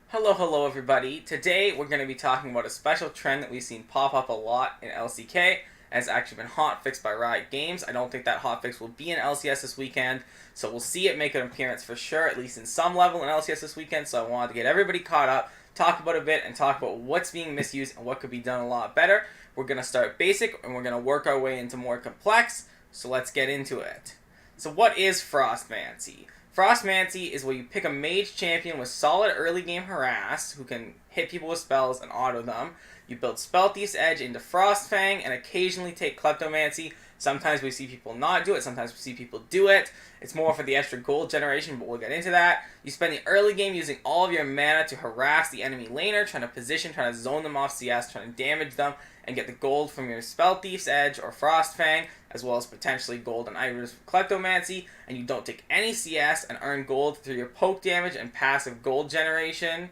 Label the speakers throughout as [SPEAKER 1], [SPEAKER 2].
[SPEAKER 1] Hello everybody. Today we're going to be talking about a special trend that we've seen pop up a lot in LCK, and it's actually been hotfixed by Riot Games. I don't think that hotfix will be in LCS this weekend, so we'll see it make an appearance for sure, at least in some level in LCS this weekend, so I wanted to get everybody caught up, talk about it a bit, and talk about what's being misused and what could be done a lot better. We're going to start basic, and we're going to work our way into more complex, so let's get into it. So what is FrostMancy? FrostMancy is where you pick a mage champion with solid early game harass, who can hit people with spells and auto them. You build Spell Thief's Edge into Frostfang and occasionally take Kleptomancy. Sometimes we see people not do it, sometimes we see people do it. It's more for the extra gold generation, but we'll get into that. You spend the early game using all of your mana to harass the enemy laner, trying to position, trying to zone them off CS, trying to damage them, and get the gold from your Spell Thief's Edge or Frostfang, as well as potentially gold and items for Kleptomancy, and you don't take any CS and earn gold through your poke damage and passive gold generation.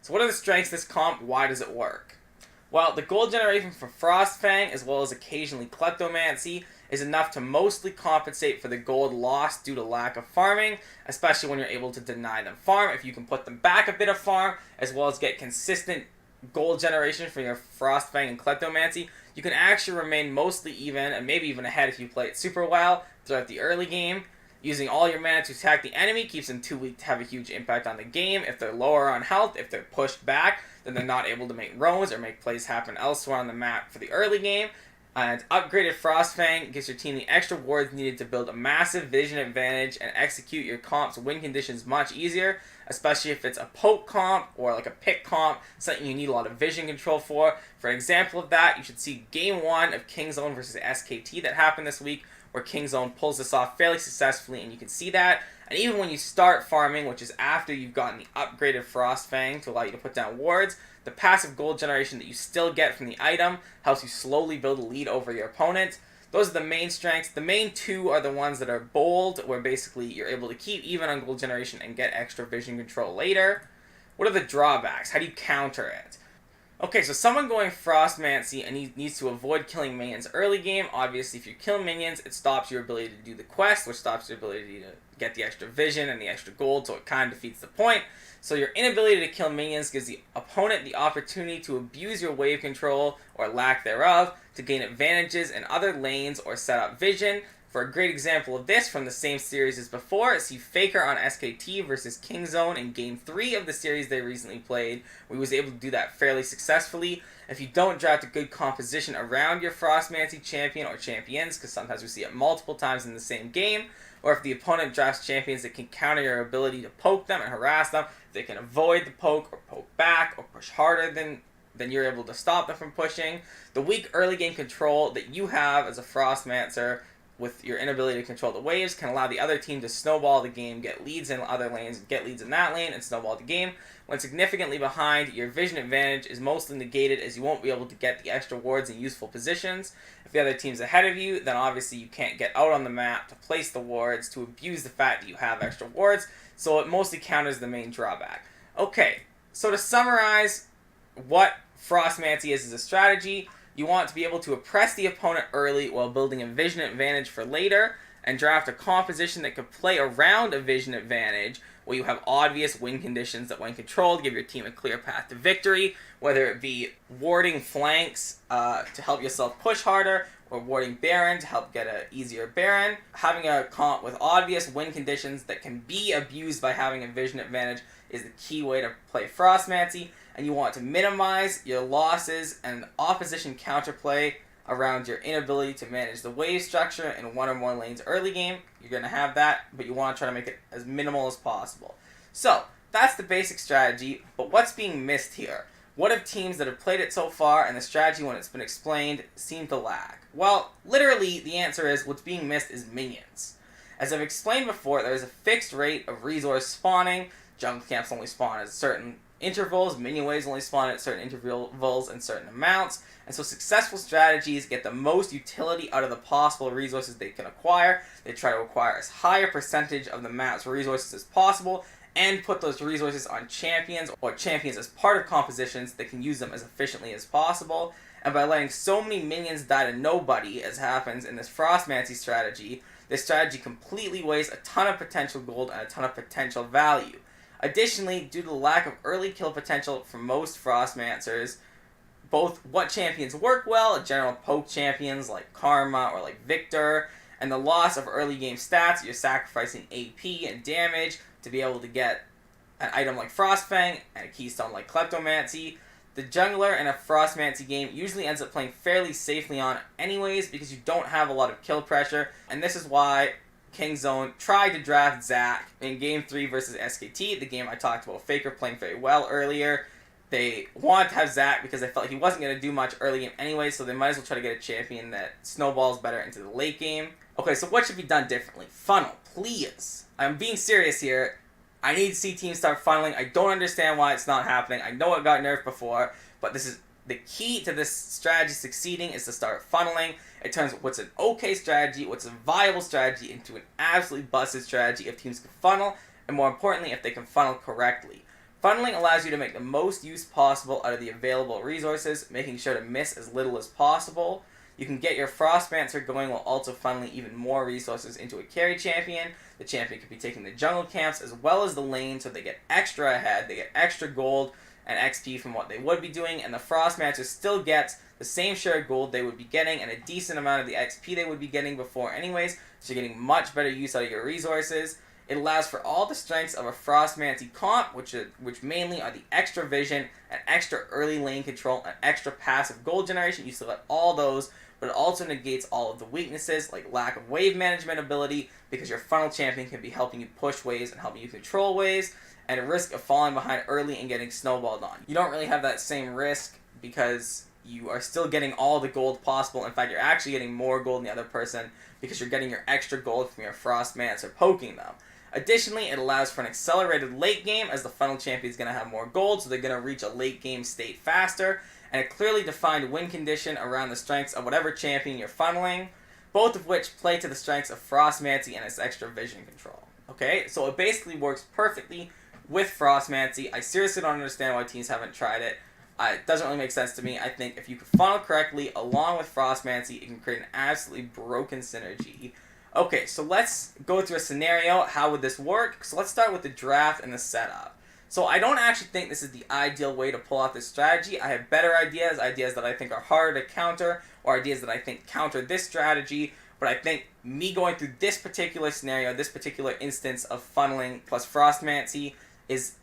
[SPEAKER 1] So what are the strengths of this comp? Why does it work? Well, the gold generation for Frostfang, as well as occasionally Kleptomancy, is enough to mostly compensate for the gold lost due to lack of farming, especially when you're able to deny them farm. If you can put them back a bit of farm, as well as get consistent gold generation for your Frostfang and Kleptomancy, you can actually remain mostly even, and maybe even ahead if you play it super well throughout the early game. Using all your mana to attack the enemy keeps them too weak to have a huge impact on the game. If they're lower on health, if they're pushed back, then they're not able to make roams or make plays happen elsewhere on the map for the early game. And upgraded Frostfang gives your team the extra wards needed to build a massive vision advantage and execute your comp's win conditions much easier, especially if it's a poke comp or like a pick comp, something you need a lot of vision control for. For an example of that, you should see Game 1 of Kingzone versus SKT that happened this week, where Kingzone pulls this off fairly successfully, and you can see that. And even when you start farming, which is after you've gotten the upgraded Frostfang to allow you to put down wards, the passive gold generation that you still get from the item helps you slowly build a lead over your opponent. Those are the main strengths. The main two are the ones that are bold, where basically you're able to keep even on gold generation and get extra vision control later. What are the drawbacks? How do you counter it? Okay, so someone going Frostmancy and he needs to avoid killing minions early game. Obviously, if you kill minions, it stops your ability to do the quest, which stops your ability to get the extra vision and the extra gold, so it kind of defeats the point. So your inability to kill minions gives the opponent the opportunity to abuse your wave control, or lack thereof, to gain advantages in other lanes or set up vision. For a great example of this from the same series as before, see Faker on SKT versus Kingzone in Game 3 of the series they recently played, where he was able to do that fairly successfully. If you don't draft a good composition around your Frostmancy champion or champions, because sometimes we see it multiple times in the same game, or if the opponent drafts champions that can counter your ability to poke them and harass them, they can avoid the poke or poke back or push harder than you're able to stop them from pushing. The weak early game control that you have as a Frostmancer with your inability to control the waves can allow the other team to snowball the game, get leads in other lanes, get leads in that lane, and snowball the game. When significantly behind, your vision advantage is mostly negated, as you won't be able to get the extra wards in useful positions. If the other team's ahead of you, then obviously you can't get out on the map to place the wards, to abuse the fact that you have extra wards, so it mostly counters the main drawback. Okay, so to summarize what Frostmancy is as a strategy, you want to be able to oppress the opponent early while building a vision advantage for later, and draft a composition that could play around a vision advantage where you have obvious win conditions that, when controlled, give your team a clear path to victory, whether it be warding flanks to help yourself push harder, or warding Baron to help get an easier Baron. Having a comp with obvious win conditions that can be abused by having a vision advantage is the key way to play Frostmancy, and you want to minimize your losses and opposition counterplay around your inability to manage the wave structure in one or more lanes early game. You're going to have that, but you want to try to make it as minimal as possible. So, that's the basic strategy, but what's being missed here? What have teams that have played it so far and the strategy, when it's been explained, seem to lack? Well, literally, the answer is what's being missed is minions. As I've explained before, there is a fixed rate of resource spawning. Jungle camps only spawn at certain intervals, minion waves only spawn at certain intervals and certain amounts, and so successful strategies get the most utility out of the possible resources they can acquire. They try to acquire as high a percentage of the map's resources as possible, and put those resources on champions, or champions as part of compositions that can use them as efficiently as possible. And by letting so many minions die to nobody, as happens in this Frostmancy strategy, this strategy completely wastes a ton of potential gold and a ton of potential value. Additionally, due to the lack of early kill potential for most FrostMancers, both what champions work well, general poke champions like Karma or like Victor, and the loss of early game stats, you're sacrificing AP and damage to be able to get an item like Frostfang and a keystone like Kleptomancy. The jungler in a FrostMancy game usually ends up playing fairly safely on anyways because you don't have a lot of kill pressure, and this is why Kingzone tried to draft Zac in Game 3 versus SKT, the game I talked about Faker playing very well earlier. They wanted to have Zac because they felt like he wasn't going to do much early game anyway, so they might as well try to get a champion that snowballs better into the late game. Okay, so what should be done differently? Funnel, please. I'm being serious here. I need to see teams start funneling. I don't understand why it's not happening. I know it got nerfed before, but this is the key to this strategy succeeding is to start funneling. It turns what's an okay strategy, what's a viable strategy, into an absolutely busted strategy if teams can funnel, and more importantly, if they can funnel correctly. Funneling allows you to make the most use possible out of the available resources, making sure to miss as little as possible. You can get your FrostMancer going while also funneling even more resources into a carry champion. The champion could be taking the jungle camps as well as the lane, so they get extra ahead, they get extra gold and XP from what they would be doing, and the FrostMancer still gets the same share of gold they would be getting and a decent amount of the XP they would be getting before anyways, so you're getting much better use out of your resources. It allows for all the strengths of a FrostMancy comp, which mainly are the extra vision and extra early lane control and extra passive gold generation. You still get all those, but it also negates all of the weaknesses like lack of wave management ability because your funnel champion can be helping you push waves and helping you control waves, and a risk of falling behind early and getting snowballed on. You don't really have that same risk because you are still getting all the gold possible. In fact, you're actually getting more gold than the other person because you're getting your extra gold from your FrostMancer poking them. Additionally, it allows for an accelerated late game as the funnel champion is going to have more gold, so they're going to reach a late game state faster, and a clearly defined win condition around the strengths of whatever champion you're funneling, both of which play to the strengths of FrostMancy and its extra vision control. Okay, so it basically works perfectly with FrostMancy. I seriously don't understand why teams haven't tried it. It doesn't really make sense to me. I think if you can funnel correctly along with FrostMancy, it can create an absolutely broken synergy. Okay, so let's go through a scenario. How would this work? So let's start with the draft and the setup. So I don't actually think this is the ideal way to pull off this strategy. I have better ideas, ideas that I think are harder to counter, or ideas that I think counter this strategy. But I think me going through this particular scenario, this particular instance of funneling plus FrostMancy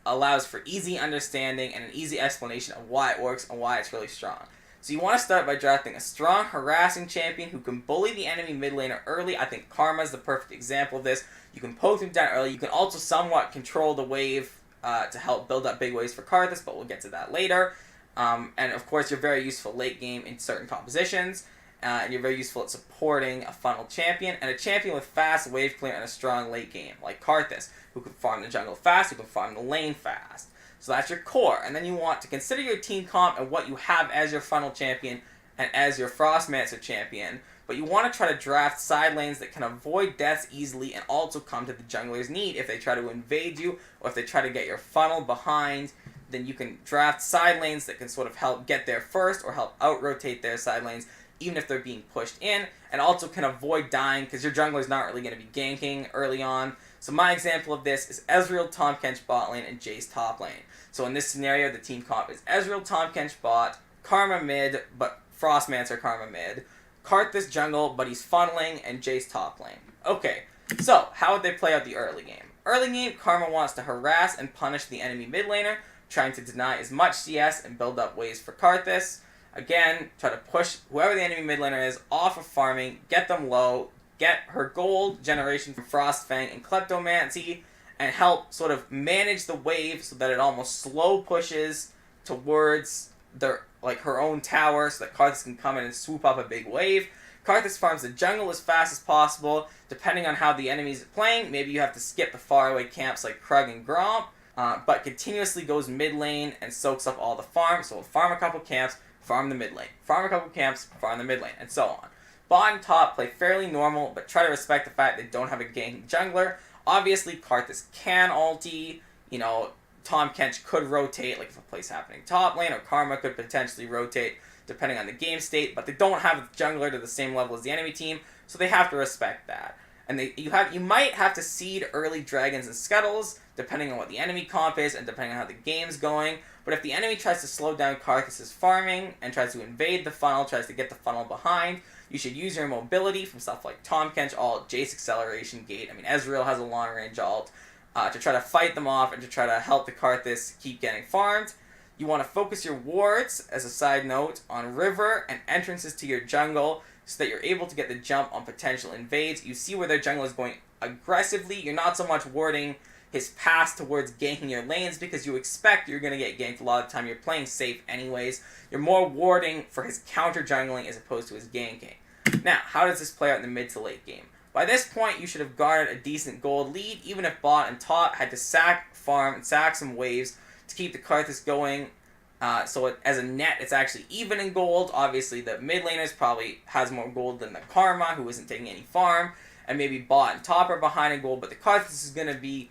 [SPEAKER 1] allows for easy understanding and an easy explanation of why it works and why it's really strong. So you want to start by drafting a strong, harassing champion who can bully the enemy mid laner early. I think Karma is the perfect example of this. You can poke him down early. You can also somewhat control the wave to help build up big waves for Karthus, but we'll get to that later. And of course, you're very useful late game in certain compositions. And you're very useful at supporting a funnel champion, and a champion with fast wave clear and a strong late game, like Karthus, who can farm the jungle fast, who can farm the lane fast. So that's your core, and then you want to consider your team comp and what you have as your funnel champion and as your FrostMancer champion, but you want to try to draft side lanes that can avoid deaths easily and also come to the jungler's need. If they try to invade you, or if they try to get your funnel behind, then you can draft side lanes that can sort of help get there first or help out-rotate their side lanes, even if they're being pushed in, and also can avoid dying because your jungler is not really going to be ganking early on. So my example of this is Ezreal, Tahm Kench bot lane, and Jace top lane. So in this scenario, the team comp is Ezreal, Tahm Kench bot, Karma mid, but FrostMancer Karma mid, Karthus jungle, but he's funneling, and Jace top lane. Okay, so how would they play out the early game? Early game, Karma wants to harass and punish the enemy mid laner, trying to deny as much CS and build up waves for Karthus. Again, try to push whoever the enemy mid laner is off of farming, get them low, get her gold generation from Frostfang and Kleptomancy, and help sort of manage the wave so that it almost slow pushes towards her own tower so that Karthus can come in and swoop up a big wave. Karthus farms the jungle as fast as possible. Depending on how the enemies are playing, maybe you have to skip the faraway camps like Krug and Gromp, but continuously goes mid lane and soaks up all the farm. So we'll farm a couple camps, farm the mid lane. Farm a couple camps, farm the mid lane, and so on. Bot and top play fairly normal, but try to respect the fact they don't have a ganking jungler. Obviously, Karthus can ulti. Tahm Kench could rotate, like if a play's happening top lane, or Karma could potentially rotate, depending on the game state, but they don't have a jungler to the same level as the enemy team, so they have to respect that. And you might have to seed early dragons and scuttles, depending on what the enemy comp is and depending on how the game's going. But if the enemy tries to slow down Karthus' farming and tries to invade the funnel, tries to get the funnel behind, you should use your mobility from stuff like Tahm Kench ult, Jace Acceleration Gate. I mean, Ezreal has a long range ult to try to fight them off and to try to help the Karthus keep getting farmed. You want to focus your wards, as a side note, on river and entrances to your jungle so that you're able to get the jump on potential invades. You see where their jungle is going aggressively. You're not so much warding his pass towards ganking your lanes because you expect you're going to get ganked a lot of the time. You're playing safe anyways. You're more warding for his counter jungling as opposed to his ganking. Now, how does this play out in the mid to late game? By this point, you should have garnered a decent gold lead, even if bot and top had to sack, farm, and sack some waves to keep the Karthus going. So as a net, it's actually even in gold. Obviously, the mid laners probably has more gold than the Karma, who isn't taking any farm. And maybe bot and top are behind in gold, but the Karthus is going to be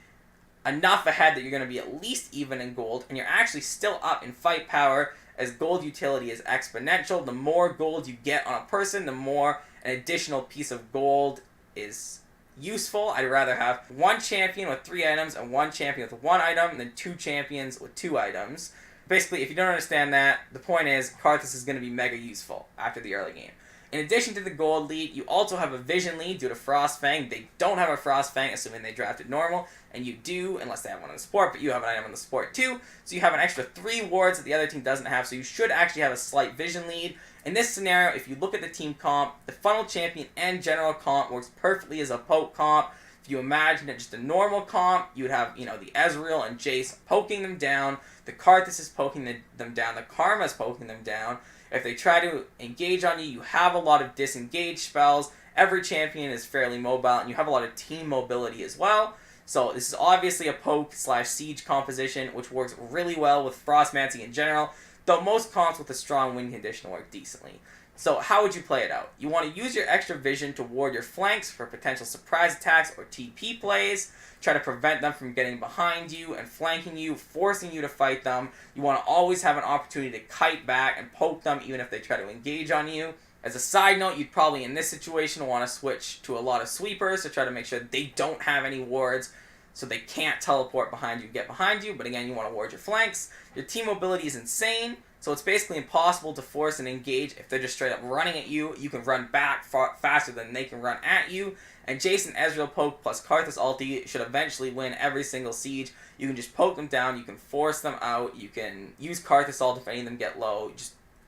[SPEAKER 1] enough ahead that you're going to be at least even in gold, and you're actually still up in fight power, as gold utility is exponential. The more gold you get on a person, the more an additional piece of gold is useful. I'd rather have one champion with 3 items and one champion with 1 item than 2 champions with 2 items. Basically, if you don't understand that, the point is Karthus is going to be mega useful after the early game. In addition to the gold lead, you also have a vision lead due to Frostfang. They don't have a Frostfang, assuming they drafted normal, and you do, unless they have one on the support, but you have an item on the support too, so you have an extra 3 wards that the other team doesn't have, so you should actually have a slight vision lead. In this scenario, if you look at the team comp, the funnel champion and general comp works perfectly as a poke comp. If you imagine it just a normal comp, you would have, the Ezreal and Jace poking them down, the Karthus is poking them down, the Karma is poking them down. If they try to engage on you, you have a lot of disengage spells. Every champion is fairly mobile, and you have a lot of team mobility as well. So this is obviously a poke/siege composition, which works really well with FrostMancy in general, though most comps with a strong win condition work decently. So how would you play it out? You want to use your extra vision to ward your flanks for potential surprise attacks or TP plays. Try to prevent them from getting behind you and flanking you, forcing you to fight them. You want to always have an opportunity to kite back and poke them even if they try to engage on you. As a side note, you'd probably in this situation want to switch to a lot of sweepers to try to make sure that they don't have any wards so they can't teleport behind you, get behind you. But again, you want to ward your flanks. Your team mobility is insane. So it's basically impossible to force and engage if they're just straight up running at you. You can run back faster than they can run at you. And Jason Ezreal poke plus Karthus ulti should eventually win every single siege. You can just poke them down. You can force them out. You can use Karthus ult if any of them get low.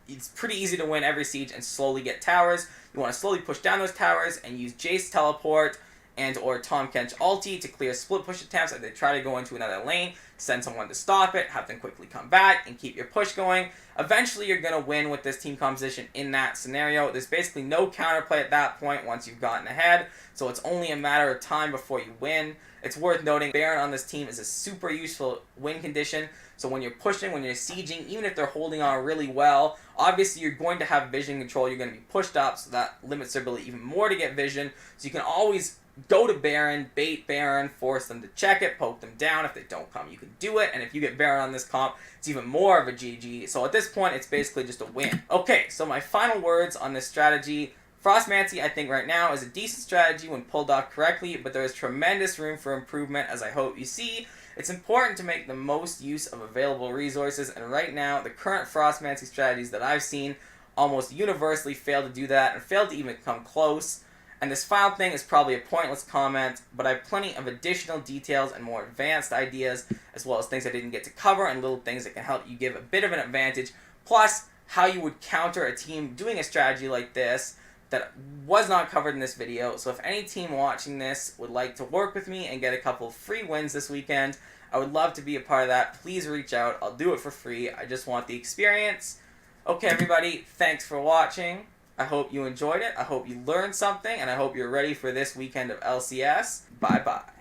[SPEAKER 1] It's pretty easy to win every siege and slowly get towers. You want to slowly push down those towers and use Jace teleport and or Tahm Kench ulti to clear split push attempts if they try to go into another lane. Send someone to stop it, have them quickly come back, and keep your push going. Eventually, you're going to win with this team composition in that scenario. There's basically no counterplay at that point once you've gotten ahead, so it's only a matter of time before you win. It's worth noting Baron on this team is a super useful win condition, so when you're pushing, when you're sieging, even if they're holding on really well, obviously you're going to have vision control. You're going to be pushed up, so that limits their ability even more to get vision, so you can always go to Baron, bait Baron, force them to check it, poke them down. If they don't come, you can do it. And if you get Baron on this comp, it's even more of a GG. So at this point, it's basically just a win. Okay, so my final words on this strategy. FrostMancy, I think right now, is a decent strategy when pulled off correctly, but there is tremendous room for improvement, as I hope you see. It's important to make the most use of available resources, and right now, the current FrostMancy strategies that I've seen almost universally fail to do that, and fail to even come close. And this final thing is probably a pointless comment, but I have plenty of additional details and more advanced ideas, as well as things I didn't get to cover and little things that can help you give a bit of an advantage, plus how you would counter a team doing a strategy like this that was not covered in this video. So if any team watching this would like to work with me and get a couple of free wins this weekend, I would love to be a part of that. Please reach out. I'll do it for free. I just want the experience. Okay, everybody, thanks for watching. I hope you enjoyed it, I hope you learned something, and I hope you're ready for this weekend of LCS. Bye-bye.